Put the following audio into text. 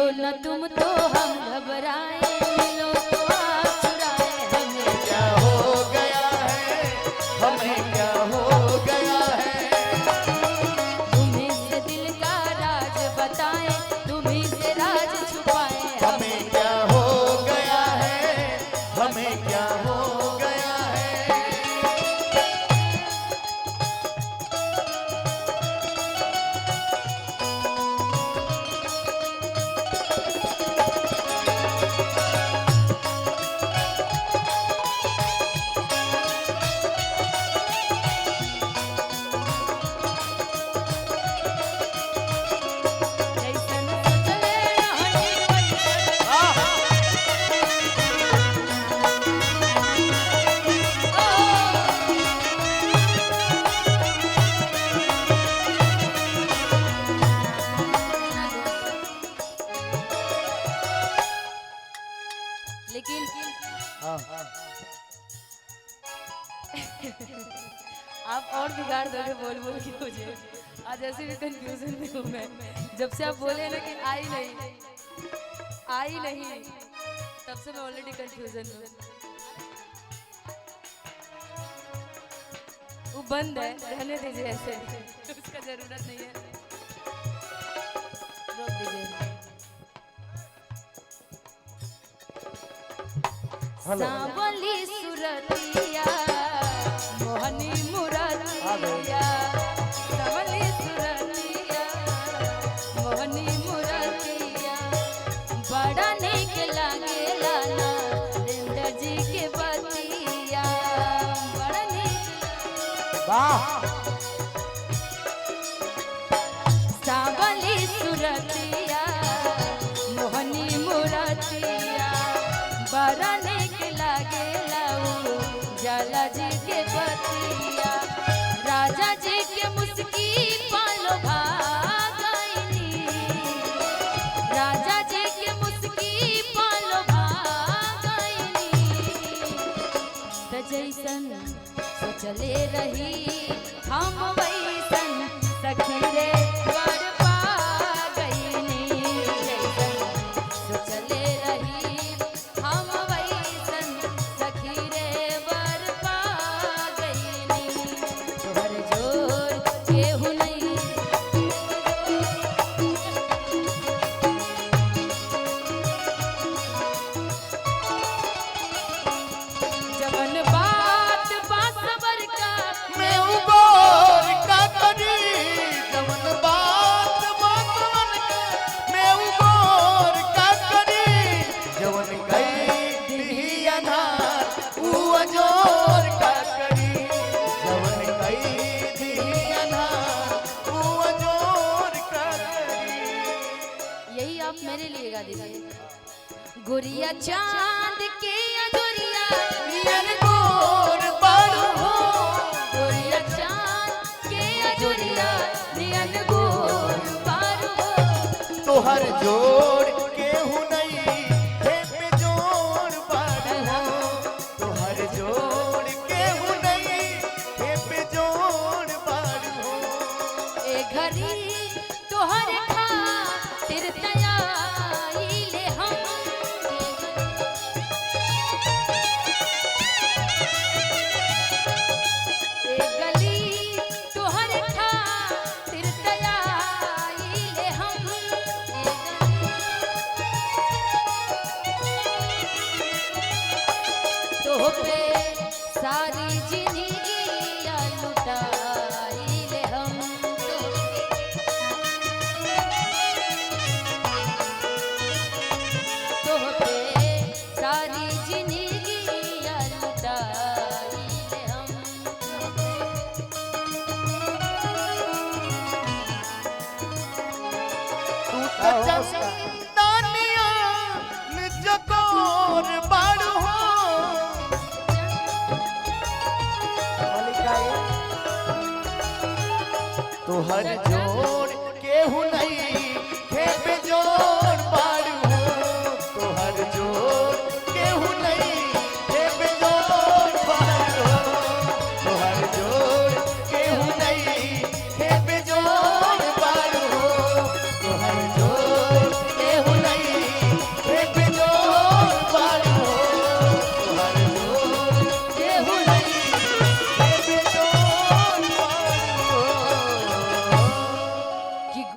मिलो न तुम तो हम घबराए, मिलो तो आप चुराए, हमें क्या हो गया है, हमें क्या हो गया है। तुम्हीं से दिल का राज बताए, तुम्हीं से राज छुपाए, हमें क्या हो गया है, हमें क्या हो गया है। जैसन सोचले रहनी वैसन लेकिन आप और बिगाड़ दोगे बोल बोल के मुझे। आज ऐसे भी कंफ्यूजन में हूँ मैं। जब से आप बोले ना कि आई नहीं तब से मैं ऑलरेडी कंफ्यूजन में हूँ। वो बंद है, रहने दीजिए ऐसे, उसका जरूरत नहीं है, रोक दीजिए। सांवली सुरतिया मोहनी मुरतिया, सांवली सुरतिया मोहनी मुरतिया, बड़ा नीक लागेला ना नरेंद्र जी के बतिया, बड़ा नीक वाह। सांवली सुरतिया मोहनी मुरतिया, बड़ा नीक लागेला उ जाला जी के बतिया, राजा जी के मुस्की पालो भागैनी, राजा जी के मुस्की पालो भागैनी, त जैसन सोचले रही हम वैसन सखी रे वर पा गईनी, जैसन सोचले रही हम वैसन सखी रे वर पा गईनी, तोहर जोर केहू नहीं जवन बात बासवर का मैं उबार का करी, जवन बात बातवन का मैं उबार का करी, जवन गई दी अनार ऊ अजोर का करी, जवन गई दी अनार ऊ अजोर का करी। यही आप मेरे लिए गा दीजिए। गुड़िया चांद के अजोरिया नियर गोर बाड़ू हो, गुड़िया चांद के अजोरिया नियन गोर बारू हो, तोहर जोड़ केहू नहीं हे पे जोड़ बाड़ू हो, तोहर जोड़ केहू नहीं हे पे जोड़ बाड़ू हो। ए घड़ी तोहर खातिर तयाइले हम, ए गली तोहर खातिर तयाइले हम, ए गली तोह पे सारी जिंदगी लुटाइले हम, तोह पे सारी जिंदगी लुटाइले हम, तू तो चंदनिया निजकोर बाड़ू हो, तोहर जोड़ केहू नहीं